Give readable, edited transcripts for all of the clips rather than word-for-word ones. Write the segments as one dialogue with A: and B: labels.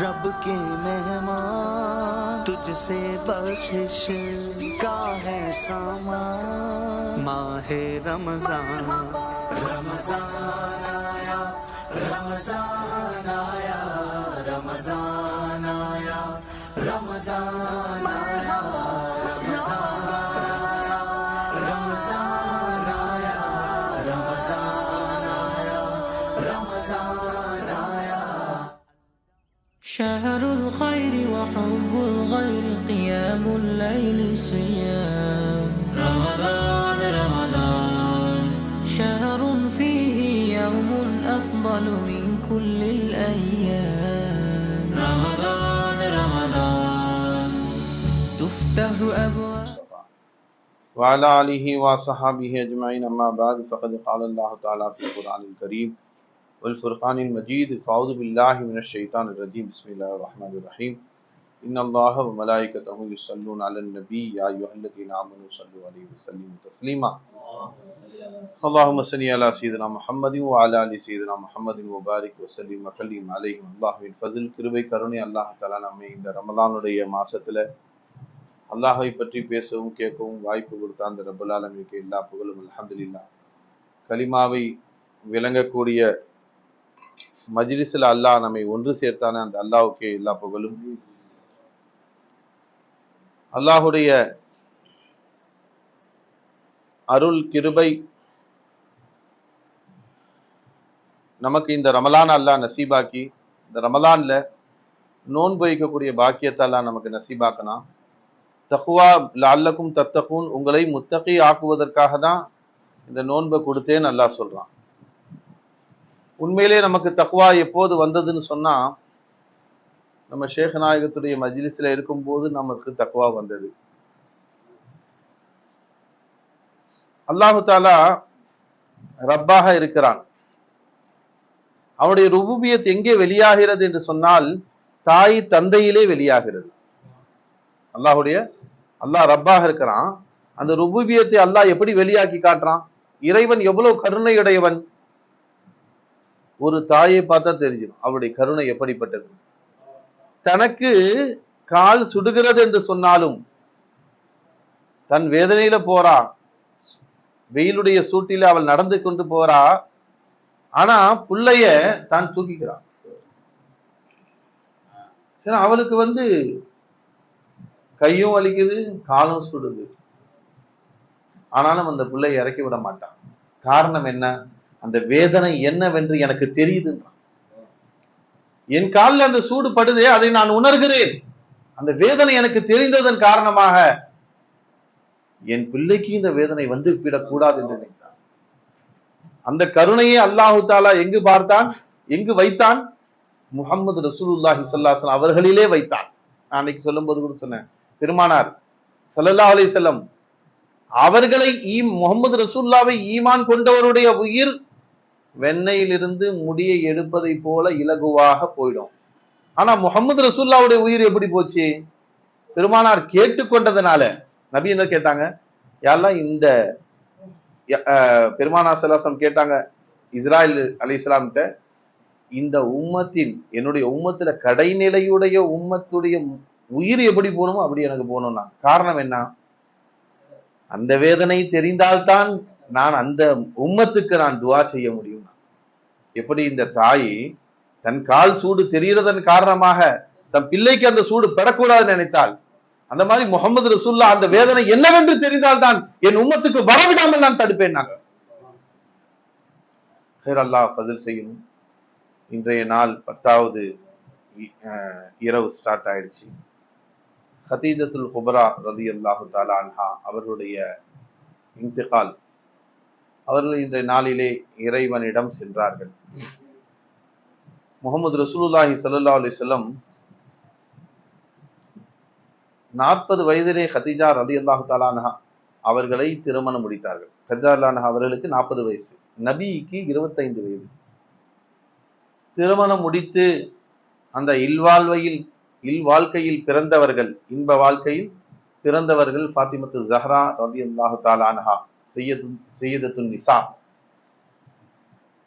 A: रब के मेहमान तुझसे बख्शिश का है सामान। माहे रमजान रमजान आया, रमजान आया, रमजान आया, रमजान आया, रमजान आया, रमजान आया, रमजान आया, रमजान आया।
B: شهر الخير وحب الغير قيام الليل صيام رمضان رمضان شهر فيه يوم أفضل من كل الأيام رمضان رمضان تفتح أبواب
C: وعلى آله وصحبه أجمعين أما بعد فقد قال الله تعالى في القرآن الكريم والفرقان المجيد فأعوذ بالله من الشيطان الرجيم بسم الله الرحمن الرحيم إن الله وملائكته يصلون على النبي يا أيها الذين آمنوا صلوا عليه وسلموا تسليما اللهم صل على سيدنا محمد وعلى آل سيدنا محمد وبارك وسلم وسلم عليه அல்லாஹ்வின் ஃபضல் கிருபை கருணை அல்லாஹ் தஆலா நம்மை இந்த ரமலானுடைய மாசத்துல அல்லாஹ்வை பற்றி பேசவும் கேட்கவும் வாய்ப்பு கொடுத்த அந்த ரப்பல் ஆலமீனுக்கு எல்லா புகழும் அல்ஹம்துலில்லாஹ். கலிமாவை விளங்கக்கூடிய மஜ்லிஸில் அல்லாஹ் நம்மை ஒன்று சேர்த்தான அந்த அல்லாஹ்வுக்கே எல்லா புகழும். அல்லாஹுடைய அருள் கிருபை நமக்கு இந்த ரமலான் அல்லாஹ் நசீபாக்கி இந்த ரமலான்ல நோன்பு வைக்கக்கூடிய பாக்கியத்தை அல்லாஹ் நமக்கு நசீபாக்கணும். தக்வா லஅல்லக்கும் தத்தகூன், உங்களை முத்தகி ஆக்குவதற்காக தான் இந்த நோன்பை கொடுத்தேன்னு அல்லாஹ் சொல்றான். உண்மையிலே நமக்கு தக்வா எப்போது வந்ததுன்னு சொன்னா, நம்ம ஷேக் நாயகத்துடைய மஜ்லிஸ்ல இருக்கும்போது நமக்கு தக்வா வந்தது. அல்லாஹு தாலா ரப்பாக இருக்கிறான். அவனுடைய ருபூபியத் எங்கே வெளியாகிறது என்று சொன்னால் தாய் தந்தையிலே வெளியாகிறது. அல்லாஹ் ரப்பாக இருக்கிறான். அந்த ருபூபியத்தை அல்லாஹ் எப்படி வெளியாக்கி காட்டுறான்? இறைவன் எவ்வளவு கருணையுடையவன் ஒரு தாயை பார்த்தா தெரிஞ்சிடும் அவருடைய கருணை எப்படிப்பட்டது. தனக்கு கால் சுடுகிறது என்று சொன்னாலும் தன் வேதனையில போறா, வெயிலுடைய சூட்டில அவள் நடந்து கொண்டு போறா, ஆனா புள்ளைய தான் தூக்கிக்கிறான். சரி, அவளுக்கு கையும் வலிக்குது காலும் சுடுது, ஆனாலும் அந்த பிள்ளையை இறக்கி விட மாட்டான். காரணம் என்ன? அந்த வேதனை என்னவென்று எனக்கு தெரியுதுன்றான். என் காலில் அந்த சூடு படுதே, அதை நான் உணர்கிறேன். அந்த வேதனை எனக்கு தெரிந்ததன் காரணமாக என் பிள்ளைக்கு இந்த வேதனை வந்து விடக்கூடாது என்று நினைத்தான். அந்த கருணையை அல்லாஹு தாலா எங்கு பார்த்தான், எங்கு வைத்தான்? முஹம்மது ரசூலுல்லாஹி ஸல்லல்லாஹு அலைஹி வஸல்லம் அவர்களிலே வைத்தான். நான் அன்னைக்கு சொல்லும் போது கூட சொன்னேன், பெருமானார் ஸல்லல்லாஹு அலைஹி வஸல்லம் அவர்களை முகமது ரசூலுல்லாவை ஈமான் கொண்டவருடைய உயிர் வெண்ணையிலிருந்து முடியை எடுப்பதை போல இலகுவாக போயிடும். ஆனா முகமது ரசூலுல்லாவுடைய உயிர் எப்படி போச்சு? பெருமானார் கேட்டுக்கொண்டதுனால. நபி என்ன கேட்டாங்க? யாரெல்லாம் இந்த பெருமானார் ஸல்லல்லாஹு அலைஹி வஸல்லம் கேட்டாங்க இஸ்ராயில் அலைஹிஸ்ஸலாம் கிட்ட, இந்த உம்மத்தின் என்னுடைய உம்மத்துல கடைநிலையுடைய உம்மத்துடைய உயிர் எப்படி போகணுமோ அப்படி எனக்கு போகணும்னா. காரணம் என்ன? அந்த வேதனை தெரிந்தால்தான் நான் அந்த உம்மத்துக்கு நான் துவா செய்ய முடியும். எப்படி இந்த தாய் தன் கால் சூடு தெரிகிறதன் காரணமாக தன் பிள்ளைக்கு அந்த சூடு பெறக்கூடாதுன்னு நினைத்தால், அந்த மாதிரி முகமது ரசூலுல்லாஹ் அந்த வேதனை என்னவென்று தெரிந்தால்தான் என் உம்மத்துக்கு வரவிடாமல் நான் தடுப்பேன். அல்லாஹ் ஃபضல் செய்யணும். இன்றைய நாள் 10வது இரவு ஸ்டார்ட் ஆயிடுச்சு. ஹதீஜத்துல் குப்ரா ரலியல்லாஹு தஆலா அன்ஹா அவர்களுடைய இன்திகால். அவர்கள் இன்றைய நாளிலே இறைவனிடம் சென்றார்கள். முஹம்மது ரசூலுல்லாஹி ஸல்லல்லாஹு அலைஹி வஸல்லம் 40 வயதிலே ஹதீஜா ரலியல்லாஹு தஆலா அன்ஹா அவர்களை திருமணம் முடித்தார்கள். ஹதீஜா அன்ஹா அவர்களுக்கு 40 வயசு, நபிக்கு 25 வயது. திருமணம் முடித்து அந்த இல்வாழ்க்கையில் பிறந்தவர்கள், இன்ப வாழ்க்கையில் பிறந்தவர்கள் ஃபாத்திமத்து ஸஹ்ரா ரலியல்லாஹு தஆலா அன்ஹா, சையதத்துன் நிசா,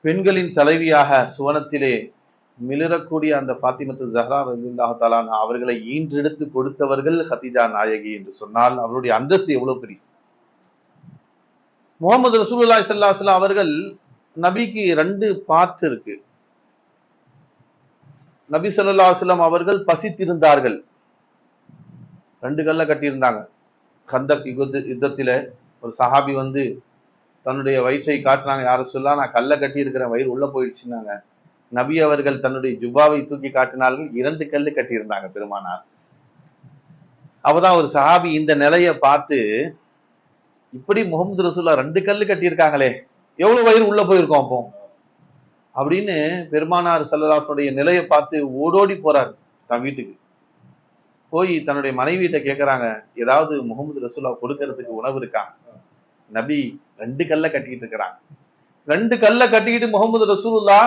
C: பெண்களின் தலைவியாக சுவனத்திலே மிளிரக்கூடிய அந்த ஃபாத்திமத்து ஜஹ்ரா ரலியல்லாஹு தஆலா அன்ஹா அவர்களை ஈன்றெடுத்து கொடுத்தவர்கள் ஹதீஜா நாயகி என்று சொன்னால் அவருடைய அந்தஸ்து எவ்வளவு பெருசு. முகமது ரசூலுல்லாஹி ஸல்லல்லாஹு அலைஹி வஸல்லம் அவர்கள் நபிக்கு 2 பார்ட் இருக்கு. நபி ஸல்லல்லாஹு அலைஹி வஸல்லம் அவர்கள் பசித்திருந்தார்கள். 2 கல்ல கட்டியிருந்தாங்க. கந்தக் யுத்தத்தில ஒரு சஹாபி வந்து தன்னுடைய வயிற்றை காட்டினாங்க, யார சொல்லலாம், நான் கல்ல கட்டி இருக்கிறேன், வயிறு உள்ள போயிடுச்சுன்னாங்க. நபி அவர்கள் தன்னுடைய ஜுபாவை தூக்கி காட்டினார்கள், 2 கல்லு கட்டியிருந்தாங்க பெருமானார். அப்பதான் ஒரு சஹாபி இந்த நிலையை பார்த்து, இப்படி முகமது ரசூல்லா 2 கல்லு கட்டியிருக்காங்களே, எவ்வளவு வயிறு உள்ள போயிருக்கோம் அப்போ அப்படின்னு பெருமானார் ஸல்லல்லாஹு அலைஹி வஸல்லம் நிலையை பார்த்து ஓடோடி போறாரு தன் வீட்டுக்கு. போய் தன்னுடைய மனைவியிட்ட கேட்கறாங்க, ஏதாவது முகமது ரசூல்லா கொடுக்கறதுக்கு உணவு இருக்கா? நபி 2 கல்ல கட்டிட்டு இருக்கிறாங்க. 2 கல்ல கட்டிக்கிட்டு முகமது ரசூலுல்லா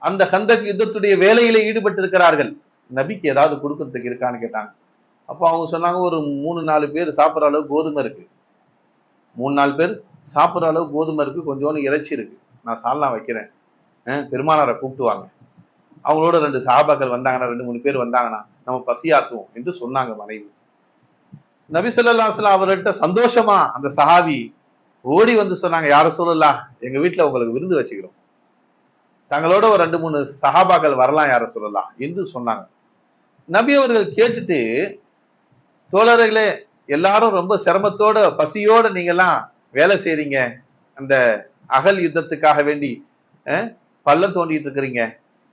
C: அந்த கந்தக் யுத்தத்துடைய வேலையில ஈடுபட்டு இருக்கிறார்கள். நபிக்கு ஏதாவது கொடுக்கறதுக்கு இருக்கான்னு கேட்டாங்க. அப்போ அவங்க சொன்னாங்க, ஒரு 3-4 பேர் சாப்பிட்ற அளவு கோதுமை இருக்கு, 3-4 பேர் சாப்பிட்ற அளவு கோதுமை இருக்கு, கொஞ்சோண்டு இறைச்சி இருக்கு, நான் சால்னா வைக்கிறேன், பெருமானாரை கூப்பிட்டு வாங்க, அவங்களோட 2 சஹாபாக்கள் வந்தாங்கன்னா, 2-3 பேர் வந்தாங்கன்னா நம்ம பசியாத்துவோம் என்று சொன்னாங்க மனைவி. நபி ஸல்லல்லாஹு அலைஹி வஸல்லம் அவர்கிட்ட சந்தோஷமா அந்த சஹாபி ஓடி வந்து சொன்னாங்க, யார சொல்லலாம், எங்க வீட்டுல உங்களுக்கு விருந்து வச்சுக்கிறோம், தங்களோட ஒரு 2-3 சஹாபாக்கள் வரலாம் யார சொல்லலாம் என்று சொன்னாங்க. நபி அவர்கள் கேட்டுட்டு, தோழர்களே எல்லாரும் ரொம்ப சிரமத்தோட பசியோட நீங்க எல்லாம் வேலை செய்றீங்க, அந்த அகல் யுத்தத்துக்காக வேண்டி பள்ளம் தோண்டிட்டு இருக்கிறீங்க,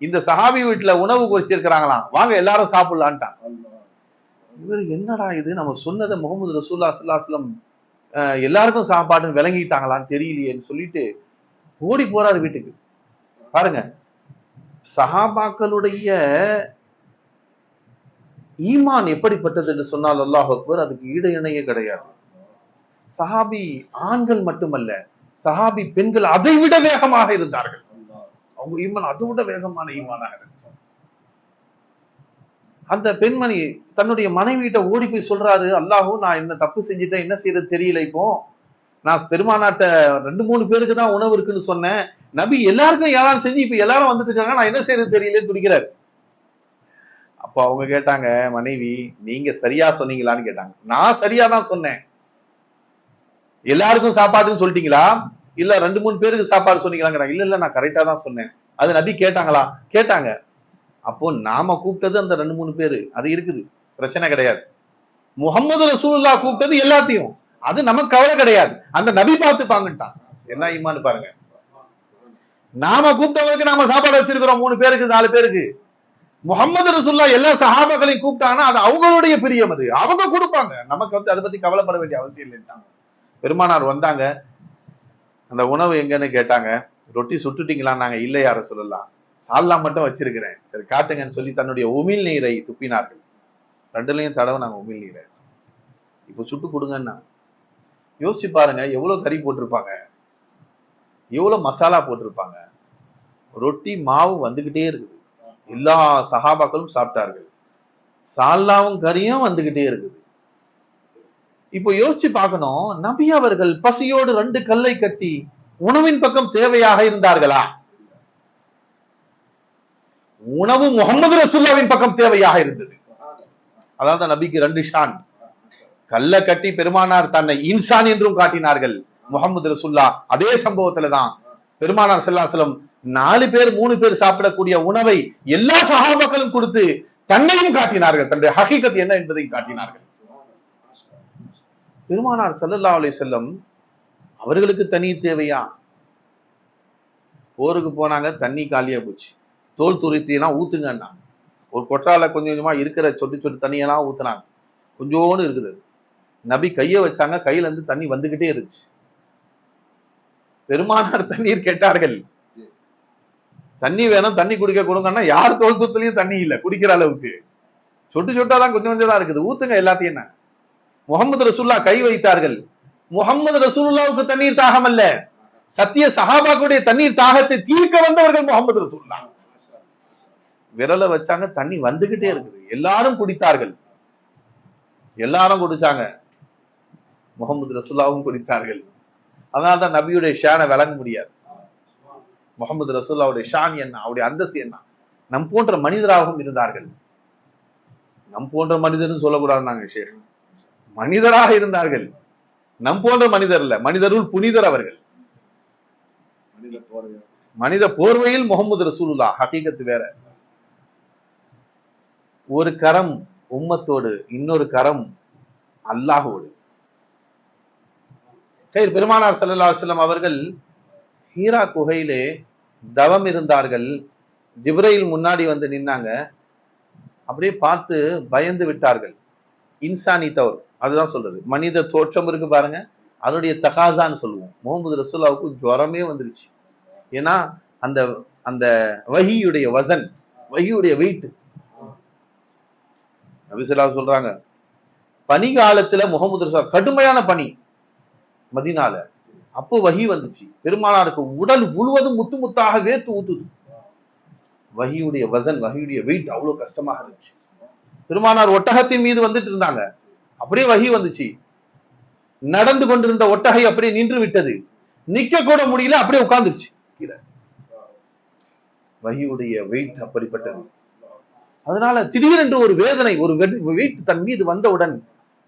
C: இந்த சஹாபி வீட்டுல உணவு குறிச்சிருக்கிறாங்களாம், வாங்க எல்லாரும் சாப்பிடலான்ட்டான். இவர் என்னடா இது, நம்ம சொன்னதை முகமது ரசூலுல்லாஹி ஸல்லல்லாஹு அலைஹி வஸல்லம் எல்லாருக்கும் சாப்பாடுன்னு விளங்கிட்டாங்களான்னு தெரியலையேன்னு சொல்லிட்டு ஓடி போறாரு வீட்டுக்கு. பாருங்க, சஹாபாக்களுடைய ஈமான் எப்படிப்பட்டது என்று சொன்னால் அல்லாஹ் அக்பர், அதுக்கு ஈடு இணையே கிடையாது. சஹாபி ஆண்கள் மட்டுமல்ல, சஹாபி பெண்கள் அதை விட வேகமாக இருந்தார்கள். அவங்க ஈமான் அதை விட வேகமான ஈமானாக இருந்துச்சு. அந்த பெண்மணி தன்னுடைய மனைவியிட்ட ஓடி போய் சொல்றாரு, அல்லாஹும் நான் என்ன தப்பு செஞ்சுட்டேன், என்ன செய்யறது தெரியல, இப்போ நான் பெருமானாட்ட 2-3 பேருக்கு தான் உணவு இருக்குன்னு சொன்னேன், நபி எல்லாருக்கும் ஏதாவது செஞ்சு இப்ப எல்லாரும் வந்துட்டு இருக்காங்க, நான் என்ன செய்யறது தெரியலன்னு துடிக்கிறாரு. அப்போ அவங்க கேட்டாங்க, மனைவி நீங்க சரியா சொன்னீங்களான்னு கேட்டாங்க. நான் சரியா தான் சொன்னேன். எல்லாருக்கும் சாப்பாடுன்னு சொல்லிட்டீங்களா, இல்ல 2-3 பேருக்கு சாப்பாடு சொன்னீங்களாங்கிறாங்க. இல்ல நான் கரெக்டா தான் சொன்னேன். அது நபி கேட்டாங்களா? கேட்டாங்க. அப்போ நாம கூப்பிட்டது அந்த 2-3 பேரு, அது இருக்குது, பிரச்சனை கிடையாது. முகமது ரசூலுல்லாஹ் கூப்பிட்டது எல்லாத்தையும், அது நமக்கு கவலை கிடையாது, அந்த நபி பார்த்துப்பாங்கட்டான். என்ன ஈமான் பாருங்க. நாம கூப்பிட்டவங்களுக்கு நாம சாப்பாடு வச்சிருக்கிறோம் 3 பேருக்கு 4 பேருக்கு. முகமது ரசூலுல்லாஹ் எல்லா சஹாபாக்களையும் கூப்பிட்டாங்கன்னா அது அவங்களுடைய பிரியம், அது அவங்க கொடுப்பாங்க, நமக்கு வந்து அதை பத்தி கவலைப்பட வேண்டிய அவசியம் இல்லைட்டாங்க. பெருமானார் வந்தாங்க, அந்த உணவு எங்கன்னு கேட்டாங்க. ரொட்டி சுட்டுட்டீங்களான்னாங்க. இல்லை யார சொல்லலாம், சால்லாம் மட்டும் வச்சிருக்கிறேன், சரி காட்டுங்கன்னு சொல்லி தன்னுடைய உமிழ் நீரை துப்பினார்கள். 2லையும் தடவை நாங்க உமிழ் நீரை இப்போ சுட்டு கொடுங்கன்னா. யோசிச்சு பாருங்க, எவ்வளவு கறி போட்டிருப்பாங்க, எவ்வளவு மசாலா போட்டிருப்பாங்க. ரொட்டி மாவு வந்துகிட்டே இருக்குது, எல்லா சஹாபாக்களும் சாப்பிட்டார்கள், சால்லாவும் கறியும் வந்துகிட்டே இருக்குது. இப்போ யோசிச்சு பார்க்கணும், நபி அவர்கள் பசியோடு 2 கல்லை கட்டி உணவின் பக்கம் தேவையாக இருந்தார்களா? உணவு முகமது ரசூலுல்லாஹ்வின் பக்கம் தேவையாக இருந்தது. அதாவது நபிக்கு 2 ஷான். கல்ல கட்டி பெருமானார் தன்னை இன்சான் என்றும் காட்டினார்கள். முகமது ரசூலுல்லாஹ் அதே சம்பவத்துல தான் பெருமானார் ஸல்லல்லாஹு அலைஹி வஸல்லம் 4 பேர் 3 பேர் சாப்பிடக்கூடிய உணவை எல்லா சஹாபாக்களும் கொடுத்து தன்னையும் காட்டினார்கள், தன்னுடைய ஹகீகத் என்ன என்பதை காட்டினார்கள். பெருமானார் ஸல்லல்லாஹு அலைஹி வஸல்லம் அவர்களுக்கு தண்ணீர் தேவையா? போருக்கு போனாங்க, தண்ணி காலியா போச்சு, தோல் துருத்தியெல்லாம் ஊத்துங்கன்னா ஒரு கொற்றால கொஞ்சம் கொஞ்சமா இருக்கிற சொட்டு சொட்டு தண்ணியெல்லாம் ஊத்துனாங்க, கொஞ்சோன்னு இருக்குது. நபி கைய வச்சாங்க, கையில இருந்து தண்ணி வந்துகிட்டே இருந்துச்சு. பெருமானார் தண்ணீர் கேட்டார்கள், தண்ணி வேணும், தண்ணி குடிக்க கொடுங்கன்னா யார் தோல் துருத்திலையும் தண்ணி இல்லை குடிக்கிற அளவுக்கு, சொட்டு சொட்டாதான் கொஞ்சம் கொஞ்சம் தான் இருக்குது, ஊத்துங்க எல்லாத்தையும். முகமது ரசூலுல்லாஹ் கை வைத்தார்கள். முகமது ரசூலுல்லாஹ்வுக்கு தண்ணீர் தாகம் அல்ல, சத்திய சஹாபாக்களுடைய தண்ணீர் தாகத்தை தீர்க்க வந்தவர்கள் முகமது ரசூலுல்லாஹ். விரலை வச்சாங்க, தண்ணி வந்துகிட்டே இருக்குது, எல்லாரும் குடித்தார்கள், எல்லாரும் குடிச்சாங்க, முகமது ரசூலுல்லாஹ்வும் குடித்தார்கள். அதனால்தான் நபியுடைய ஷானை விளங்க முடியாது. முகமது ரசூலுல்லாஹ்வுடைய ஷான் என்ன, அவருடைய அந்தஸ்து என்ன. நம் போன்ற மனிதராகவும் இருந்தார்கள். நம் போன்ற மனிதர்னு சொல்லக்கூடாது நாங்க ஷேக், மனிதராக இருந்தார்கள். நம் போன்ற மனிதர் இல்ல, மனிதருள் புனிதர் அவர்கள். மனித போர்வையில் முகமது ரசூலுல்லாஹ், ஹகீகத்து வேற. ஒரு கரம் உம்மத்தோடு, இன்னொரு கரம் அல்லாஹோடு. பெருமானார் ஸல்லல்லாஹு அலைஹி வஸல்லம் அவர்கள் ஹீரா குகையிலே தவம் இருந்தார்கள். ஜிப்ரைல் முன்னாடி வந்து நின்னாங்க. அப்படியே பார்த்து பயந்து விட்டார்கள். இன்சானி தௌர், அதுதான் சொல்றது, மனித தோற்றம் இருக்கு பாருங்க, அதனுடைய தகாசான்னு சொல்லுவோம். முகமது ரசூலுல்லாஹ்வுக்கு ஜுரமே வந்துருச்சு. ஏன்னா அந்த அந்த வஹியுடைய வசன், வஹியுடைய வெயிட். நபி ஸல்லல்லாஹு அலைஹி சொல்றாங்க, பனி காலத்துல முகமது ரசூலுல்லாஹ், கடுமையான பனி மதீனால, அப்போ வஹி வந்துச்சு. பெருமானாருக்கு உடல் முழுவதும் முத்து முத்தாக வேர்த்து ஊத்துது. வஹியுடைய வசன், வஹியுடைய வெயிட் அவ்வளவு கஷ்டமாக இருந்துச்சு. பெருமானார் ஒட்டகத்தின் மீது வந்துட்டு இருந்தாங்க, அப்படியே வஹி வந்துச்சு. நடந்து கொண்டிருந்த ஒட்டகை அப்படியே நின்று விட்டது. நிக்க கூட முடியல, அப்படியே உட்கார்ந்துருச்சு கீழே. வஹியுடைய வெயிட் அப்படிப்பட்டது. அதனால திடீரென்று ஒரு வேதனை, ஒரு வெயிட் தன் மீது வந்தவுடன்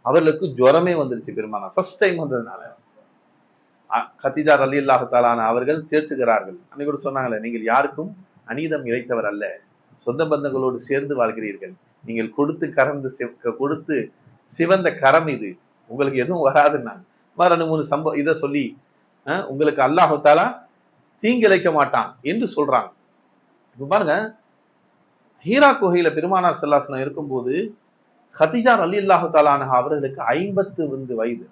C: அவர்களுக்கு ஜுரமே வந்துருச்சு. பெருமானார் ஃபர்ஸ்ட் டைம் வந்ததுனால கதீஜா ரலியல்லாஹு தஆலா அவர்கள் தேற்றுகிறார்கள். அன்னைக்கு கூட சொன்னாங்களே, நீங்கள் யாருக்கும் அநீதம் இழைத்தவர் அல்ல, சொந்த பந்தங்களோடு சேர்ந்து வாழ்கிறீர்கள், நீங்கள் கொடுத்து சிவந்த கரம் இது, உங்களுக்கு எதுவும் வராதுன்னாங்க. 2-3 சம்பவம் இதை சொல்லி உங்களுக்கு அல்லாஹு தஆலா தீங்கிழைக்க மாட்டான் என்று சொல்றாங்க. இப்ப பாருங்க, ஹீரா குகையில பெருமானார் ஸல்லல்லாஹு அலைஹி வஸல்லம் இருக்கும்போது கதீஜா ரலியல்லாஹு தஆலா அவர்களுக்கு 55 வயது.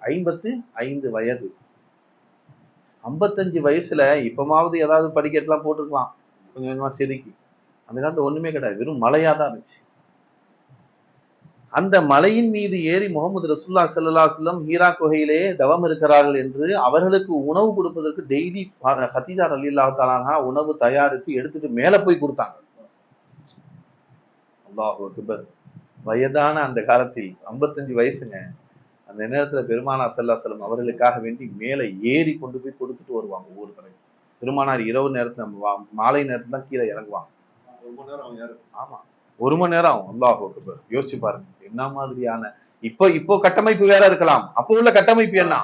C: 55 வயசுல இப்பமாவது ஏதாவது படிக்கட்டுலாம் போட்டிருக்கலாம், கொஞ்சம் கொஞ்சமா செதுக்கி. அந்த காலத்துல ஒண்ணுமே கிடையாது, வெறும் மலையா தான் இருந்துச்சு. அந்த மலையின் மீது ஏறி முகமது ரசூலுல்லாஹி ஸல்லல்லாஹு அலைஹி வஸல்லம் ஹீரா குகையிலே தவம் இருக்கிறார்கள் என்று அவர்களுக்கு உணவு கொடுப்பதற்கு டெய்லி கதீஜா ரலியல்லாஹு தஆலா உணவு தயாரித்து எடுத்துட்டு மேல போய் கொடுத்தாங்க. அல்லாஹு அக்பர். வயதான அந்த காலத்தில் 55 வயசுங்க. அந்த நேரத்துல பெருமானார் ஸல்லல்லாஹு அலைஹி வஸல்லம் அவர்களுக்காக வேண்டி மேல ஏறி கொண்டு போய் கொடுத்துட்டு வருவாங்க ஒவ்வொரு தடவை. பெருமானார் இரவு நேரத்துல, மாலை நேரத்துல தான் கீழே இறங்குவாங்க. 1 மணி நேரம் ஆகும். அல்லாஹு அக்பர். யோசிச்சு பாருங்க, என்ன மாதிரியான இப்போ கட்டமைப்பு வேற இருக்கலாம், அப்போ உள்ள கட்டமைப்பு என்ன?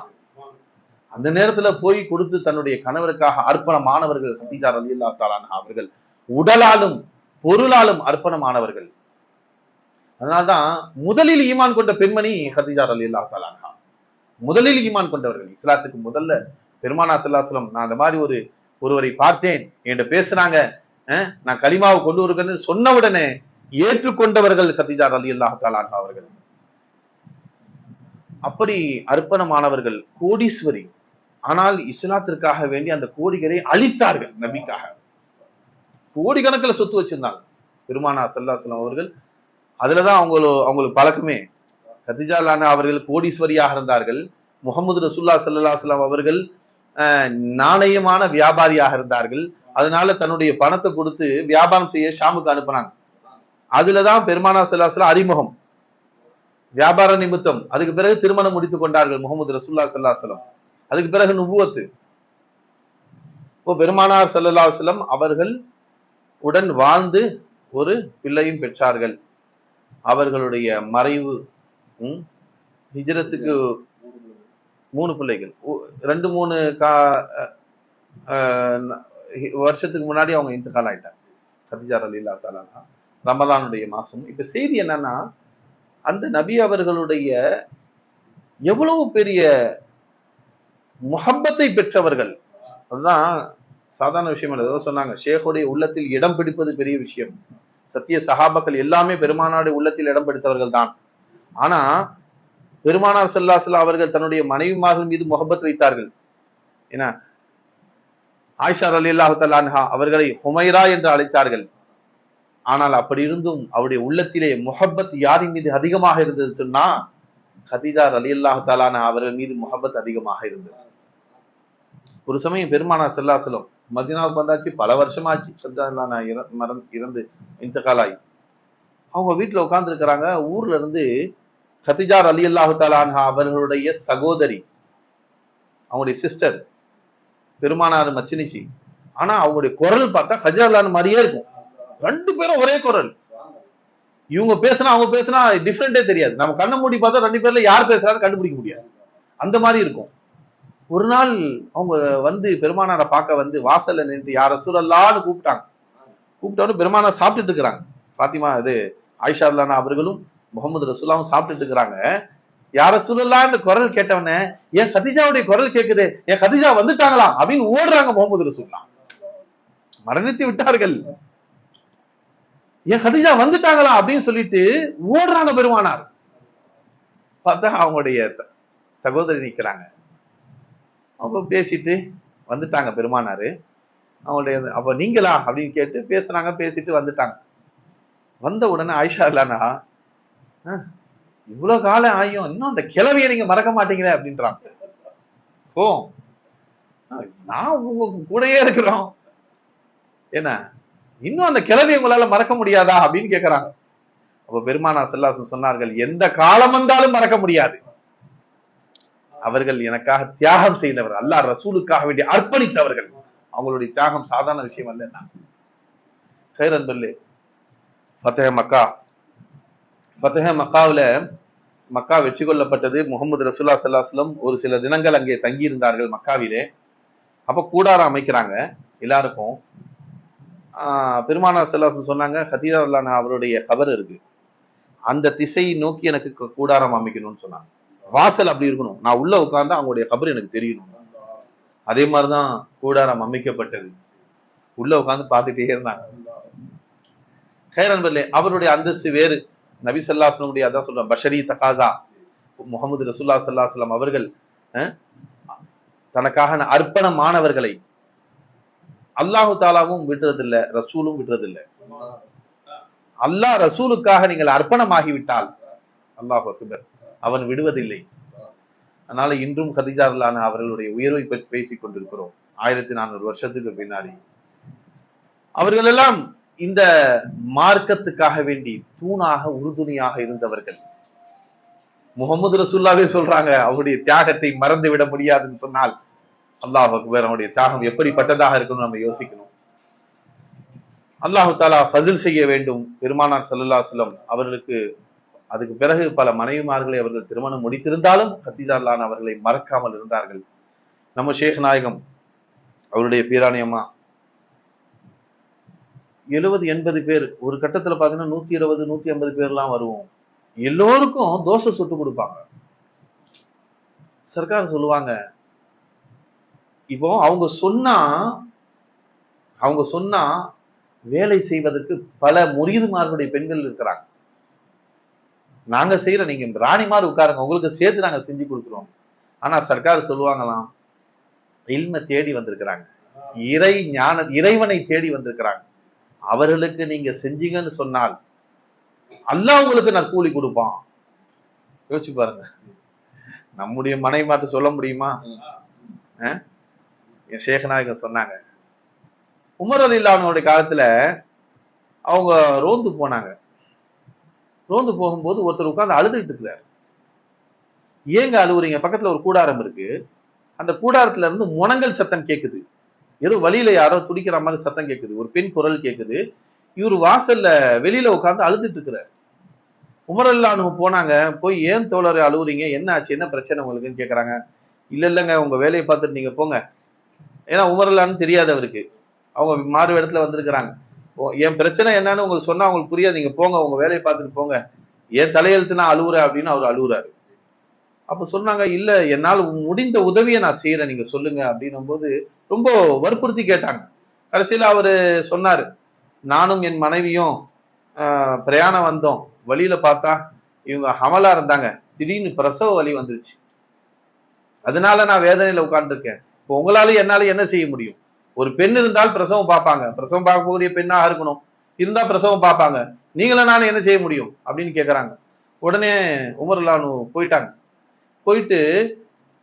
C: அந்த நேரத்துல போய் கொடுத்து தன்னுடைய கணவருக்காக அர்ப்பணமானவர்கள் கதீஜா ரலியல்லாஹு தஆலா அவர்கள். உடலாலும் பொருளாலும் அர்ப்பணமானவர்கள். அதனால்தான் முதலில் ஈமான் கொண்ட பெண்மணி கதீஜா ரலியல்லாஹு தஆலா. முதலில் ஈமான் கொண்டவர்கள். இஸ்லாத்துக்கு முதல்ல பெருமானார் ஸல்லல்லாஹு அலைஹி வஸல்லம், நான் அந்த மாதிரி ஒருவரை பார்த்தேன், என்கிட்ட பேசுனாங்க, நான் கலிமாவை கொண்டு வருகிறேன்னு சொன்ன உடனே ஏற்றுக்கொண்டவர்கள் கதீஜா ரலியல்லாஹு தஆலா அவர்கள். அப்படி அர்ப்பணமானவர்கள், கோடீஸ்வரி. ஆனால் இஸ்லாத்திற்காக வேண்டி அந்த கோடிகளை அழித்தார்கள். நபிக்காக கோடிக்கணக்கில் சொத்து வச்சிருந்தாங்க பெருமானார் ஸல்லல்லாஹு அலைஹி வஸல்லம் அவர்கள். அதுலதான் அவங்களுக்கு பழக்கமே. கதீஜா அவர்கள் கோடீஸ்வரியாக இருந்தார்கள். முகமது ரசூலுல்லாஹி ஸல்லல்லாஹு அலைஹி வஸல்லம் அவர்கள் நாணயமான வியாபாரியாக இருந்தார்கள். அதனால தன்னுடைய பணத்தை கொடுத்து வியாபாரம் செய்ய ஷாமுக்கு அனுப்புனாங்க. அதுலதான் பெருமானார் ஸல்லல்லாஹு அலைஹி வஸல்லம் அறிமுகம், வியாபார நிமித்தம். அதுக்கு பிறகு திருமணம் முடித்துக் கொண்டார்கள் முகமது ரசூலுல்லாஹி ஸல்லல்லாஹு அலைஹி வஸல்லம். அதுக்கு பிறகு நுபுவத்து. இப்போ பெருமானார் ஸல்லல்லாஹு அலைஹி வஸல்லம் அவர்கள் உடன் வாழ்ந்து ஒரு பிள்ளையும் பெற்றார்கள். அவர்களுடைய மறைவு, ஹிஜ்ரத்துக்கு 3 பிள்ளைகள், 2-3 வருஷத்துக்கு முன்னாடி அவங்க இன்திகால் ஆயிட்டாங்க கதீஜா ரலியல்லாஹு தஆலா, ரமலானுடைய மாசம். இப்ப செய்தி என்னன்னா, அந்த நபி அவர்களுடைய எவ்வளவு பெரிய முஹப்பத்தை பெற்றவர்கள். அதுதான் சாதாரண விஷயம் இல்லை. சொன்னாங்க, ஷேഖுடைய உள்ளத்தில் இடம் பிடிப்பது பெரிய விஷயம். சத்திய சஹாபாக்கள் எல்லாமே பெருமானாருடைய உள்ளத்தில் இடம் பிடித்தவர்கள் தான். ஆனா பெருமானார் ஸல்லல்லாஹு அலைஹி வஸல்லம் அவர்கள் தன்னுடைய மனைவிமார்கள் மீது முஹப்பத் வைத்தார்கள். ஏன்னா ஆயிஷா ரலியல்லாஹு தஆலா அன்ஹா அவர்களை ஹுமைரா என்று அழைத்தார்கள். ஆனால் அப்படி இருந்தும் அவருடைய உள்ளத்திலே முஹப்பத் யாரின் மீது அதிகமாக இருந்தது சொன்னா, கதீஜா ரலியல்லாஹு தஆலா அவர்கள் மீது முஹப்பத் அதிகமாக இருந்தது. ஒரு சமயம் பெருமானார் ஸல்லல்லாஹு அலைஹி வஸல்லம் மதீனாவுக்கு வந்தாச்சு, பல வருஷமாச்சு, இறந்து இன்திகாலாயி. அவங்க வீட்டுல உட்கார்ந்து இருக்கிறாங்க. ஊர்ல இருந்து கதீஜா ரலியல்லாஹு தஆலா அன்ஹா அவர்களுடைய சகோதரி, அவங்களுடைய சிஸ்டர், பெருமானார் மச்சினிச்சி. ஆனா அவங்களுடைய குரல் பார்த்தா கதீஜா மாதிரியே இருக்கும். 2 பேரும் ஒரே குரல். இவங்க பேசினா அவங்க பேசினா டிஃபரெண்டே தெரியாது. நம்ம கண்ணை மூடி பார்த்தா 2 பேர்ல யார் பேசுறான்னு கண்டுபிடிக்க முடியாது. அந்த மாதிரி இருக்கும். ஒரு நாள் அவங்க வந்து பெருமானாரை பார்க்க வந்து வாசல்ல நின்று யார் ரசூலல்லாஹ்னு கூப்பிட்டாங்க. கூப்பிட்டோன்னு பெருமானார் சாப்பிட்டுட்டு இருக்கிறாங்க. பாத்திமா இது ஆயிஷா ரலியல்லாஹு அவர்களும் முகமது ரசூலுல்லாஹும் சாப்பிட்டுட்டு இருக்கிறாங்க. யார் ரசூலல்லாஹ்னு குரல் கேட்டவனே என் கதீஜாவுடைய குரல் கேக்குது, என் கதீஜா வந்துட்டாங்களா அப்படின்னு ஓடுறாங்க. முகமது ரசூலுல்லாஹ் மரணித்து விட்டார்கள், என் கதீஜா வந்துட்டாங்களா அப்படின்னு சொல்லிட்டு ஓடுறாங்க பெருமானார். பார்த்தா அவங்களுடைய சகோதரி நிக்கிறாங்க. அவங்க பேசிட்டு வந்துட்டாங்க பெருமானாரு. அவங்களுடைய அப்ப நீங்களா அப்படின்னு கேட்டு பேசுறாங்க. பேசிட்டு வந்துட்டாங்க. வந்த உடனே ஆயிஷா ரலியல்லாஹு அன்ஹா இவ்வளவு காலம் ஆயும் இன்னும் அந்த கிழவியை நீங்க மறக்க மாட்டீங்களே அப்படின்றாங்க. ஓ நான் உங்க கூடயே இருக்கிறோம், என்ன இன்னும் அந்த கிழவியை உங்களால மறக்க முடியாதா அப்படின்னு கேட்கிறாங்க. அப்ப பெருமானார் ஸல்லல்லாஹு அலைஹி வஸல்லம் சொன்னார்கள், எந்த காலம் வந்தாலும் மறக்க முடியாது. அவர்கள் எனக்காக தியாகம் செய்தவர், அல்லாஹ் ரசூலுக்காக வேண்டி அர்ப்பணித்தவர்கள். அவங்களுடைய தியாகம் சாதாரண விஷயம் அல்ல. கைரன் பல்லு ஃபத்ஹ் மக்கா. ஃபத்ஹ் மக்காவுல மக்கா வெற்றி கொள்ளப்பட்டது. முகமது ரசூலுல்லாஹி ஸல்லல்லாஹு அலைஹி வஸல்லம் ஒரு சில தினங்கள் அங்கே தங்கி இருந்தார்கள் மக்காவிலே. அப்ப கூடாரம் அமைக்கிறாங்க எல்லாருக்கும். பெருமானார் ஸல்லல்லாஹு அலைஹி வஸல்லம் சொன்னாங்க, கதீஜா ரலியல்லாஹு அன்ஹா அவருடைய கபர் இருக்கு, அந்த திசையை நோக்கி எனக்கு கூடாரம் அமைக்கணும்னு சொன்னாங்க. வாசல் அப்படி இருக்கணும், நான் உள்ள உட்கார்ந்து அவங்களுடைய கபர் எனக்கு தெரியணும். அதே மாதிரிதான் கூடாரம் அமைக்கப்பட்டது. உள்ள உட்கார்ந்து பார்த்துட்டே இருந்தாங்க. ஹைரன்பர்லே அவருடைய அந்தஸ்து வேறு. நபி ஸல்லல்லாஹு அலைஹி வஸல்லம் அதான் சொல்றேன், பஷரி தகாசா. முகமது ரசூலுல்லாஹி ஸல்லல்லாஹு அலைஹி வஸல்லம் அவர்கள் தனக்காக அர்ப்பணமானவர்களை அல்லாஹு தாலாவும் விட்டுறதில்லை, ரசூலும் விட்டுறதில்லை. அல்லாஹ் ரசூலுக்காக நீங்கள் அர்ப்பணமாகிவிட்டால் அல்லாஹ் அக்பர், அவன் விடுவதில்லை. அதனால இன்றும் கதீஜா ரலியல்லாஹு அன்ஹா அவர்களுடைய உயர்வை பற்றி பேசிக் கொண்டிருக்கிறோம். 1400 வருஷத்துக்கு பின்னாடி அவர்கள் எல்லாம் இந்த மார்க்கத்துக்காக வேண்டி தூணாக உறுதுணையாக இருந்தவர்கள். முகமது ரசூலுல்லாஹ்வே சொல்றாங்க, அவருடைய தியாகத்தை மறந்து விட முடியாதுன்னு சொன்னால் அல்லாஹ் அக்பர், அவருடைய தியாகம் எப்படிப்பட்டதாக இருக்குன்னு நம்ம யோசிக்கணும். அல்லாஹு தாலா ஃபஸில் செய்ய வேண்டும். பெருமானார் ஸல்லல்லாஹு அலைஹி வஸல்லம் அவர்களுக்கு அதுக்கு பிறகு பல மனைவிமார்களை அவர்கள் திருமணம் முடித்திருந்தாலும் கதீஜா ரலியல்லாஹு அன்ஹா அவர்களை மறக்காமல் இருந்தார்கள். நம்ம ஷேக் நாயகம் அவருடைய பீரானி அம்மா 70-80 பேர், ஒரு கட்டத்துல பாத்தீங்கன்னா 120-150 பேர்லாம் வருவோம். எல்லோருக்கும் தோசை சுட்டு கொடுப்பாங்க. சர்க்கார் சொல்லுவாங்க, இப்போ அவங்க சொன்னா வேலை செய்வதற்கு பல முரீதுமார்களுடைய பெண்கள் இருக்கிறாங்க. நாங்க செய்யற, நீங்க ராணிமார் உட்காருங்க, உங்களுக்கு சேர்த்து நாங்க செஞ்சு கொடுக்குறோம். ஆனா சர்க்கார் சொல்லுவாங்களாம், இல்ம தேடி வந்திருக்கிறாங்க, இறைவனை தேடி வந்திருக்கிறாங்க, அவர்களுக்கு நீங்க செஞ்சீங்கன்னு சொன்னால் அல்லாஹ் உங்களுக்கு நான் கூலி கொடுப்பான். யோசிச்சு பாருங்க, நம்முடைய மனைவி மாத்த சொல்ல முடியுமா? என் ஷேக் நாயகம் சொன்னாங்க, உமர் ரலியல்லாஹு அன்ஹுடைய காலத்துல அவங்க ரோந்து போனாங்க. ரோந்து போகும்போது ஒருத்தர் உட்கார்ந்து அழுதுகிட்டு இருக்கிறார். ஏங்க அழுவுறீங்க? பக்கத்துல ஒரு கூடாரம் இருக்கு, அந்த கூடாரத்துல இருந்து முனங்கல் சத்தம் கேக்குது, ஏதோ வழியில யாரோ துடிக்கிற மாதிரி சத்தம் கேக்குது, ஒரு பெண் குரல் கேக்குது. இவரு வாசல்ல வெளியில உட்கார்ந்து அழுதுட்டு இருக்கிறார். உமர் ரலியல்லாஹு அன்ஹு போனாங்க. போய் ஏன் தோழரை அழுவுறீங்க, என்ன ஆச்சு, என்ன பிரச்சனை உங்களுக்குன்னு கேக்குறாங்க. இல்லைங்க உங்க வேலையை பார்த்துட்டு நீங்க போங்க. ஏன்னா உமர் ரலியல்லாஹு அன்ஹு தெரியாது அவருக்கு, அவங்க மாறு இடத்துல வந்திருக்கிறாங்க. என் பிரச்சனை என்னன்னு உங்களுக்கு சொன்னா உங்களுக்கு புரியாது, நீங்க போங்க, உங்க வேலையை பார்த்துட்டு போங்க, ஏன் தலையெழுத்துனா அழுவுற அப்படின்னு அவர் அழுவுறாரு. அப்ப சொன்னாங்க, இல்ல என்னால் முடிந்த உதவியை நான் செய்யறேன், நீங்க சொல்லுங்க அப்படின்னும் போது ரொம்ப வற்புறுத்தி கேட்டாங்க. கடைசியில அவரு சொன்னாரு, நானும் என் மனைவியும் பிரயாணம் வந்தோம், வழியில பார்த்தா இவங்க ஹமலா இருந்தாங்க, திடீர்னு பிரசவ வலி வந்துருச்சு, அதனால நான் வேதனையில உட்கார்ந்துருக்கேன். இப்போ உங்களால என்னால என்ன செய்ய முடியும்? ஒரு பெண் இருந்தால் பிரசவம் பார்ப்பாங்க, பிரசவம் பார்க்கக்கூடிய பெண்ணாக இருக்கணும், இருந்தா பிரசவம் பார்ப்பாங்க, நீங்களும் நானும் என்ன செய்ய முடியும் அப்படின்னு கேக்குறாங்க. உடனே உமர் ரலியல்லாஹு அன்ஹு போயிட்டாங்க. போயிட்டு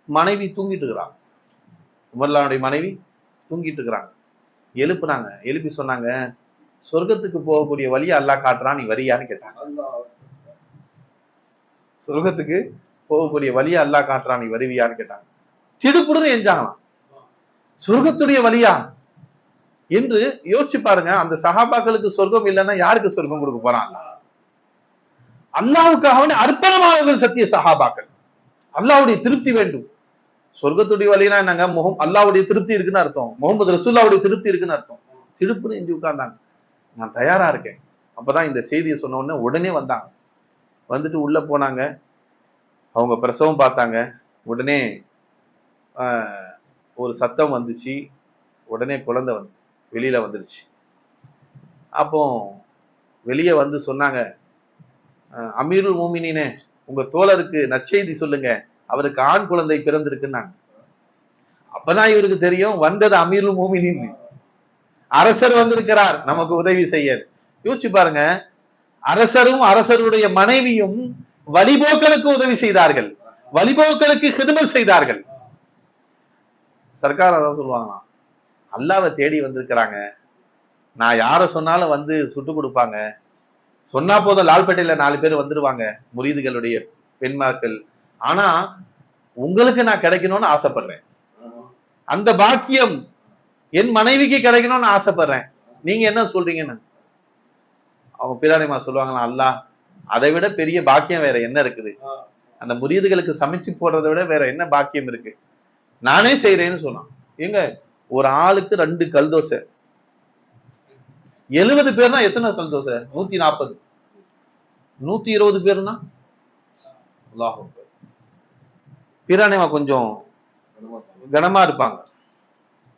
C: மனைவி தூங்கிட்டு இருக்கிறாங்க, உமர் ரலியல்லாஹு அன்ஹுடைய மனைவி தூங்கிட்டு இருக்கிறாங்க. எழுப்புனாங்க. எழுப்பி சொன்னாங்க, சொர்க்கத்துக்கு போகக்கூடிய வழியை அல்லாஹ் காட்டுறான், நீ வரியான்னு கேட்டாங்க. சொர்க்கத்துக்கு போகக்கூடிய வழியை அல்லாஹ் காட்டுறான், நீ வருவியான்னு கேட்டாங்க. திடுப்புடுன்னு எஞ்சாங்களாம். சொர்க்கத்துடைய வழியா? என்று யோசிச்சு பாருங்க. அந்த சஹாபாக்களுக்கு சொர்க்கம் இல்லைன்னா யாருக்கு சொர்க்கம் கொடுக்க போறான்? அல்லாஹ்வுக்காக அர்ப்பணமானவர்கள் சத்திய சஹாபாக்கள். அல்லாஹ்வுடைய திருப்தி வேண்டும். சொர்க்கத்துடைய வழினா என்னங்க? அல்லாஹ்வுடைய திருப்தி இருக்குன்னு அர்த்தம். முகமது ரசூலுல்லாஹ்வுடைய திருப்தி இருக்குன்னு அர்த்தம். திருப்புன்னு எஞ்சி உட்கார்ந்தாங்க. நான் தயாரா இருக்கேன். அப்பதான் இந்த செய்தியை சொன்ன உடனே வந்தாங்க. வந்துட்டு உள்ள போனாங்க. அவங்க பிரசவம் பார்த்தாங்க. உடனே ஒரு சத்தம் வந்துச்சு. உடனே குழந்தை வெளியில வந்துருச்சு. அப்போ வெளியே வந்து சொன்னாங்க, அமீருல் மூமினீனே, உங்க தோழருக்கு நற்செய்தி சொல்லுங்க, அவருக்கு ஆண் குழந்தை பிறந்திருக்குன்னாங்க. அப்பதான் இவருக்கு தெரியும் வந்தது அமீருல் மூமினீன், அரசர் வந்திருக்கிறார் நமக்கு உதவி செய்ய. யோசிச்சு பாருங்க, அரசரும் அரசருடைய மனைவியும் வழிபோக்கலுக்கு உதவி செய்தார்கள், வழிபோக்கலுக்கு ஹிதமத் செய்தார்கள். சர்க்கார் அதான் சொல்லுவாங்களாம், அல்லாவை தேடி வந்திருக்கிறாங்க, நான் யார சொன்னாலும் வந்து சுட்டு கொடுப்பாங்க, சொன்னா போதும் லால்பேட்டையில 4 பேர் வந்துருவாங்க முரீதுகளுடைய பெண்மாக்கள், ஆனா உங்களுக்கு நான் கிடைக்கணும்னு ஆசைப்படுறேன், அந்த பாக்கியம் என் மனைவிக்கு கிடைக்கணும்னு ஆசைப்படுறேன், நீங்க என்ன சொல்றீங்கன்னு. அவங்க பிராணிமா சொல்லுவாங்களா, அல்லாஹ் அதை விட பெரிய பாக்கியம் வேற என்ன இருக்குது, அந்த முரீதுகளுக்கு சமைச்சு போடுறதை விட வேற என்ன பாக்கியம் இருக்கு, நானே செய்யறேன்னு சொன்னான். எங்க ஒரு ஆளுக்கு 2 கல் தோசை, 70 பேர்னா எத்தனை கல் தோசை? 140. 120 பேர்னா பிராணிமா கொஞ்சம் கனமா இருப்பாங்க,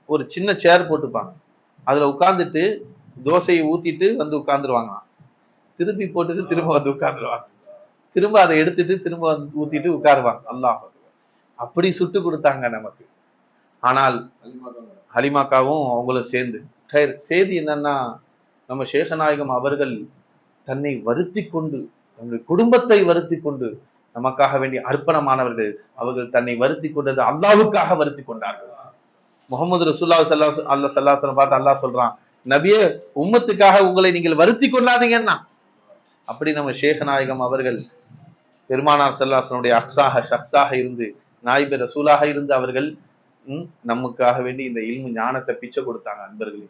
C: ஒரு சின்ன சேர் போட்டுப்பாங்க, அதுல உட்கார்ந்துட்டு தோசையை ஊத்திட்டு வந்து உட்கார்ந்துருவாங்க, திருப்பி போட்டுட்டு திரும்ப வந்து உட்கார்ந்துருவாங்க, திரும்ப அதை எடுத்துட்டு திரும்ப வந்து ஊத்திட்டு உட்காருவாங்க. அல்லாஹ் அப்படி சுட்டு கொடுத்தாங்க நமக்கு. ஆனால் ஹலிமாக்காவும் அவங்களும் சேர்ந்து செய்தி என்னன்னா, நம்ம சேஷநாயகம் அவர்கள் தன்னை வருத்தி கொண்டு, தன்னுடைய குடும்பத்தை வருத்தி கொண்டு நமக்காக வேண்டிய அர்ப்பணமானவர்கள். அவர்கள் தன்னை வருத்தி கொண்டது அல்லாஹ்வுக்காக வருத்தி கொண்டார்கள். முகமது ரசூலுல்லாஹி ஸல்லல்லாஹு அலைஹி வஸல்லம் பார்த்து அல்லாஹ் சொல்றான், நபியே உம்மத்துக்காக உங்களை நீங்கள் வருத்தி கொள்ளாதீங்கன்னா. அப்படி நம்ம சேஷநாயகம் அவர்கள் பெருமானார் ஸல்லல்லாஹு அலைஹி வஸல்லம் அக்ஸாக ஷக்ஸாக இருந்து, நாயிபே ரசூலாக இருந்து அவர்கள் நமக்காக வேண்டி இந்த இல்மு ஞானத்தை பிச்சை கொடுத்தாங்க அன்பர்களே.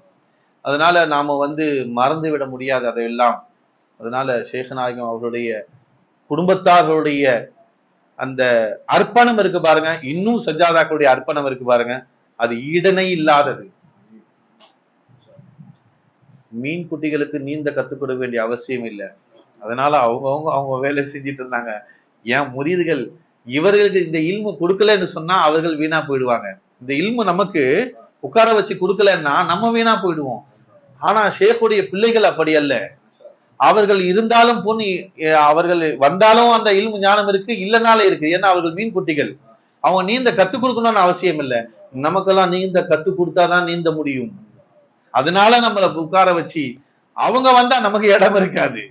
C: அதனால நாம மறந்து விட முடியாது அதையெல்லாம். அதனால சேஷநாயகம் அவர்களுடைய குடும்பத்தார்களுடைய அந்த அர்ப்பணம் இருக்கு பாருங்க, இன்னும் சஜாதாக்களுடைய அர்ப்பணம் இருக்கு பாருங்க, அது ஈடனை இல்லாதது. மீன் குட்டிகளுக்கு நீந்த கத்துக் கொடுக்க வேண்டிய அவசியம் இல்லை. அதனால அவங்க வேலை செஞ்சிட்டு இருந்தாங்க. ஏன் முரீதுகள் இவர்களுக்கு இந்த இல்மு கொடுக்கலன்னு சொன்னா அவர்கள் வீணா போயிடுவாங்க. இந்த இல்மு நமக்கு உட்கார வச்சு கொடுக்கலன்னா நம்ம வீணா போயிடுவோம். ஆனா ஷேக்குடைய பிள்ளைகள் அப்படி அல்ல. அவர்கள் இருந்தாலும் அவர்கள் வந்தாலும் அந்த இல்மு ஞானம் இருக்கு, இல்லைனாலே இருக்கு. ஏன்னா அவர்கள் மீன் குட்டிகள், அவங்க நீந்த கத்துக் கொடுக்கணும்னு அவசியம் இல்லை. நமக்கெல்லாம் நீந்த கத்துக் கொடுத்தாதான் நீந்த முடியும். அதனால நம்மளை உட்கார வச்சு அவங்க வந்தா நமக்கு இடம் இருக்காது.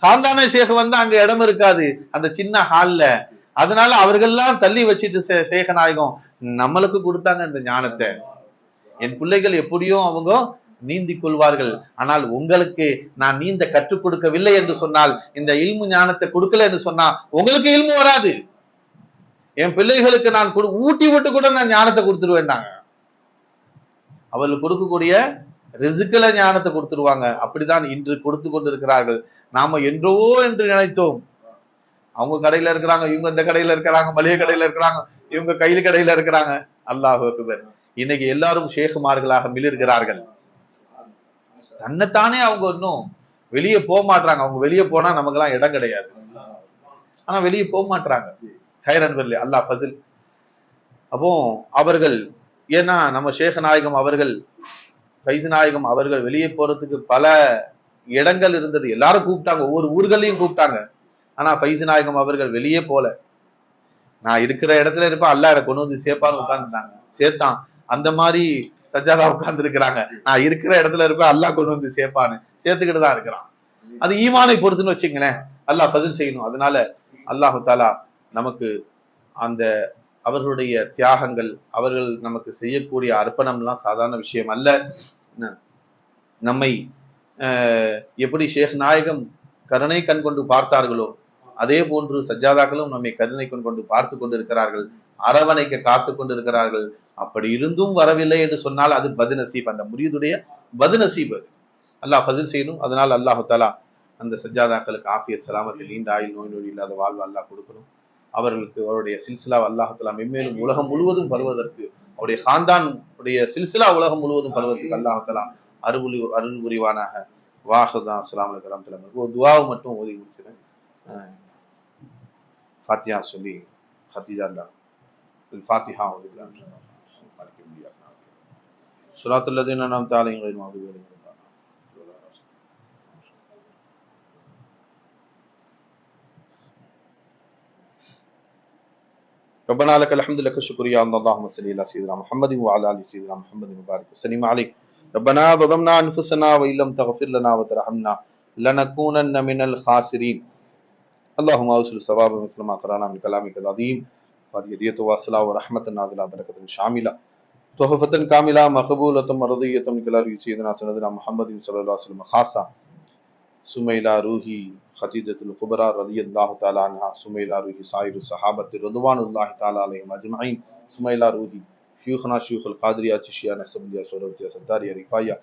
C: சாந்தான ஷேக் வந்தா அங்க இடம் இருக்காது அந்த சின்ன ஹால்ல. அதனால அவர்கள்லாம் தள்ளி வச்சுட்டு சேகநாயகம் நம்மளுக்கு கொடுத்தாங்க இந்த ஞானத்தை. என் பிள்ளைகள் எப்படியும் அவங்க நீந்தி கொள்வார்கள், ஆனால் உங்களுக்கு நான் நீந்த கற்றுக் கொடுக்கவில்லை என்று சொன்னால், இந்த இல்மு ஞானத்தை கொடுக்கல என்று சொன்னா உங்களுக்கு இல்மு வராது. என் பிள்ளைகளுக்கு நான் ஊட்டி விட்டு கூட நான் ஞானத்தை கொடுத்துருவேன்டாங்க. அவர்களுக்கு கொடுக்கக்கூடிய ரிசுக்ல ஞானத்தை கொடுத்துருவாங்க. அப்படிதான் இன்று கொடுத்து கொண்டு இருக்கிறார்கள். நாம என்றோ என்று நினைத்தோம். அவங்க கடையில இருக்கிறாங்க, இவங்க இந்த கடையில இருக்கிறாங்க, மளிகை கடையில இருக்கிறாங்க, இவங்க கையில கடையில இருக்கிறாங்க. அல்லாஹ் அக்பர். இன்னைக்கு எல்லாரும் ஷேகுமார்களாக மிளிர்கிறார்கள். தன்னைத்தானே அவங்க இன்னும் வெளியே போக மாட்டாங்க. அவங்க வெளியே போனா நமக்கெல்லாம் இடம் கிடையாது. ஆனா வெளியே போக மாட்டாங்க. ஹைரன் வரல அல்லாஹ் ஃபசில். அப்போ அவர்கள், ஏன்னா நம்ம சேஷநாயகம் அவர்கள், ஃபைஸ் நாயகம் அவர்கள் வெளியே போறதுக்கு பல இடங்கள் இருந்தது. எல்லாரும் கூப்பிட்டாங்க, ஒவ்வொரு ஊர்களையும் கூப்பிட்டாங்க. ஆனா ஃபைஸ் நாயகம் அவர்கள் வெளியே போல. நான் இருக்கிற இடத்துல இருப்பேன், அல்லாஹ் கொண்டு வந்து சேர்ப்பான்னு உட்கார்ந்துட்டாங்க. சேர்த்தான். அந்த மாதிரி சஜாதா உட்கார்ந்து இருக்கிறாங்க. நான் இருக்கிற இடத்துல இருப்பேன், அல்லாஹ் கொண்டு வந்து சேர்ப்பான்னு சேர்த்துக்கிட்டு தான் இருக்கிறான். அது ஈமானை பொறுத்துன்னு வச்சுங்களேன், அல்லாஹ் பதில் செய்யணும். அதனால அல்லாஹு தாலா நமக்கு அந்த அவர்களுடைய தியாகங்கள், அவர்கள் நமக்கு செய்யக்கூடிய அர்ப்பணம்லாம் சாதாரண விஷயம் அல்ல. நம்மை எப்படி ஷேக் நாயகம் கருணை கண் கொண்டு பார்த்தார்களோ அதே போன்று சஜ்ஜாதாக்களும் நம்மை கருணை கண் கொண்டு பார்த்து கொண்டிருக்கிறார்கள், அரவணைக்க காத்து கொண்டிருக்கிறார்கள். அப்படி இருந்தும் வரவில்லை என்று சொன்னால் அது பத்நசீப், அந்த முரீதுடைய பதுநசீப் அது. அல்லாஹ் பதில் செய்யணும். அதனால அல்லாஹு தாலா அந்த சஜ்ஜாதாக்களுக்கு ஆஃபியத் சலாமத்தில் நீண்ட ஆயுள், நோய் நொடி இல்லாத வாழ்வு அல்லாஹ் கொடுக்கணும். அவர்களுக்கு அவருடைய சில்சிலா அல்லாஹு தாலா மென்மேலும் உலகம் முழுவதும் பருவதற்கு, அவருடைய ஹான்தான் உடைய சில்சிலா உலகம் முழுவதும் பருவதற்கு அல்லாஹு தாலா அருள் புரிவானாக. வாஹுதான் அஸ்ஸலாமு அலைக்கும் வரஹ்மத்துல்லாஹி. ஒரு துஆவை மட்டும் ஓதி முடிச்சிருக்கேன். ஃபாத்திஹா சொல்லி ஹதீஜா அல்லா الفاتحة ولله مالك يوم الدين صراط الذين أنعمت عليهم غير المغضوب عليهم ولا الضالين. ربنا لك الحمد لك الشكر يا الله. اللهم صل على سيدنا محمد وعلى ال سيدنا محمد وبارك وسلم عليه. ربنا ظلمنا انفسنا وان لم تغفر لنا وترحمنا لنكونن من الخاسرين. اللهم اوصل ثواب مثل ما قرانا من كلامك العظيم. هدية واصلة ورحمة نازلة بركة شاملة تحفة كاملة مقبولة مرضية من كلام سيدنا سندنا محمد صلى الله عليه وسلم خاصة ثم إلى روحي خديجة الكبرى رضي الله تعالى عنها ثم إلى روحي سائر الصحابة رضوان الله تعالى عليهم أجمعين ثم إلى روحي شيوخنا شيوخ القادرية تشيا نحسبية سورة ستارية رفاية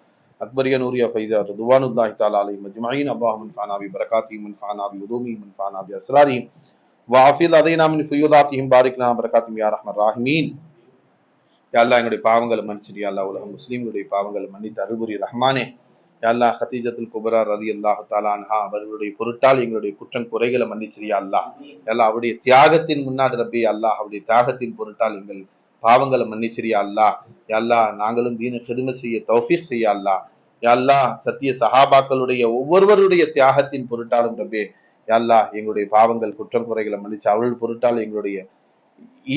C: أكبرية نورية فإذا رضوان الله تعالى عليهم أجمعين. اللهم انفعنا ببركاتهم وانفعنا بعلومهم وانفعنا بأسرارهم وعافظ علينا من فيوضاتهم بارك لنا بركاتهم يا رحمن الراحمين. யா அல்லாஹ் எங்களுடைய பாவங்களை மன்னிச்சிடு. யா அல்லாஹ் உலக முஸ்லீம்களுடைய பாவங்களை மன்னித்து அருள்புரி ரஹ்மானே. யா அல்லாஹ் ஹதீஜத்துல் குபரா ரலியல்லாஹு தஆலா அன்ஹா அவர்களுடைய பொருட்டால் எங்களுடைய குற்றம் குறைகளை மன்னிச்சிடு. யா அல்லாஹ் அவருடைய தியாகத்தின் முன்னாடி ரப்பி அல்லாஹ் அவருடைய தியாகத்தின் பொருட்டால் எங்கள் பாவங்களை மன்னிச்சிடு. யா அல்லாஹ் நாங்களும் தீன கிதுமத் செய்ய தௌஃபீக் செய்ய அல்லாஹ். யா அல்லாஹ் சத்திய சஹாபாக்களுடைய ஒவ்வொருவருடைய தியாகத்தின் பொருட்டாலும் ரப்பே யா அல்லாஹ் எங்களுடைய பாவங்கள் குற்றம் குறைகளை மன்னிச்சு அவர்கள் பொருட்டால் எங்களுடைய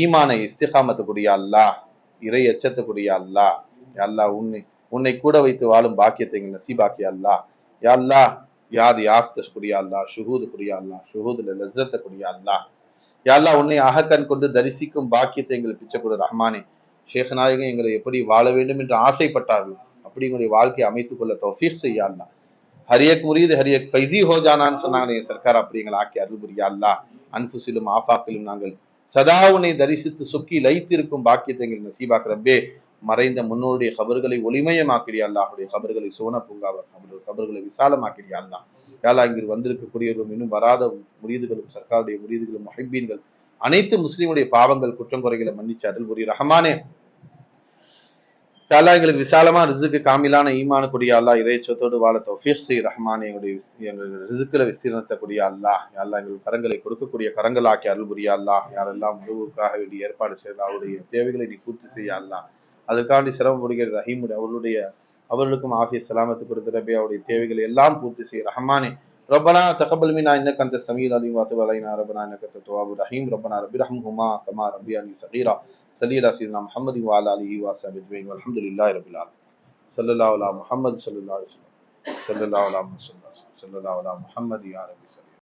C: ஈமானை இஸ்திகாமத்துக்குரிய அல்லாஹ், இறை எச்சத்துக்குரிய அல்லாஹ். யா அல்லாஹ் உன்னை கூட வைத்து வாழும் பாக்கியத்தை எங்கள் நசீபாக்கிய அல்லாஹ். யா அல்லாஹ் யாத் யாஃப்தஸ்குரிய அல்லாஹ், ஷுஹூதுக்குரிய அல்லாஹ், ஷுஹூதுல லஸ்ஸத்துக்குரிய அல்லாஹ். யா அல்லாஹ் உன்னை அகக்கண் கொண்டு தரிசிக்கும் பாக்கியத்தை எங்களுக்கு பிச்சை கொடு ரஹ்மானே. ஷேக் நாயகம் எங்களை எப்படி வாழ வேண்டும் என்று ஆசைப்பட்டார்கள் அப்படி எங்களுடைய வாழ்க்கையை அமைத்துக் கொள்ள தௌஃபீக் செய்ய அல்லாஹ். ஹரியக் முரீது ஹரியக் ஃபைசி ஹோ ஜானான்னு சொன்னாங்க சர்க்கார். அப்படி எங்களை ஆக்கி அருள் புரியா அல்லாஹ். அன்ஃபுஸிலும் ஆஃபாக்கிலும் நாங்கள் சதா உன்னை தரிசித்து சொக்கி லைத்திருக்கும் பாக்கியத்தை எங்கள் நசீபாக் ரப்பே. மறைந்த முன்னோருடைய கபர்களை ஒளிமயமாக்கிறியா அல்லாஹ். அவருடைய கபர்களை சோன பூங்காவர், அவருடைய கபர்களை விசாலமாக்கிறியா அல்லாஹ். யா அல்லாஹ் இங்கு வந்திருக்கக்கூடியவர்களும் இன்னும் வராத முரீதுகளும் சர்க்காருடைய முரீதுகளும் முஹிப்பீன்கள் அனைத்து முஸ்லிமுடைய பாவங்கள் குற்றம் குறைகளை மன்னிச்சு அருள் புரி ரஹ்மானே. யா அல்லாஹ் எங்களுக்கு விசாலமா ரிசுக்கு காமிலான ஈமானுக்குரிய அல்லாஹ் இறைச்சத்தோடு வாழ தௌஃபீக் செய் ரஹ்மானே. எங்கள் ரிசுக்குல விசீரணத்தக்கூடிய அல்லாஹ். யா அல்லாஹ் எங்கள் கரங்களை கொடுக்கக்கூடிய கரங்களாக்கி அருள் புரியா அல்லாஹ். யாரெல்லாம் உறவுக்காக வேண்டிய ஏற்பாடு செய்யலாம் அவருடைய தேவைகளை நீ பூர்த்தி செய்ய அல்லாஹ். அதற்காண்டி சிரமப்படுகிற ரஹீமுடைய அவர்களுக்கும் ஆஃபிய சலாமத்து கொடுத்த ரப்பே அவருடைய தேவைகளை எல்லாம் பூர்த்தி செய்ய ரஹ்மானே. ربنا تقبل منا انك انت السميع العليم وتب علينا ربنا انك انت التواب الرحيم. ربنا رب ارحمهما كما ربياني صغيرا. صلى على سيدنا محمد وعلى اله وصحبه اجمعين والحمد لله رب العالمين. صلى الله على محمد صلى الله عليه وسلم. صلى الله على محمد يا رب.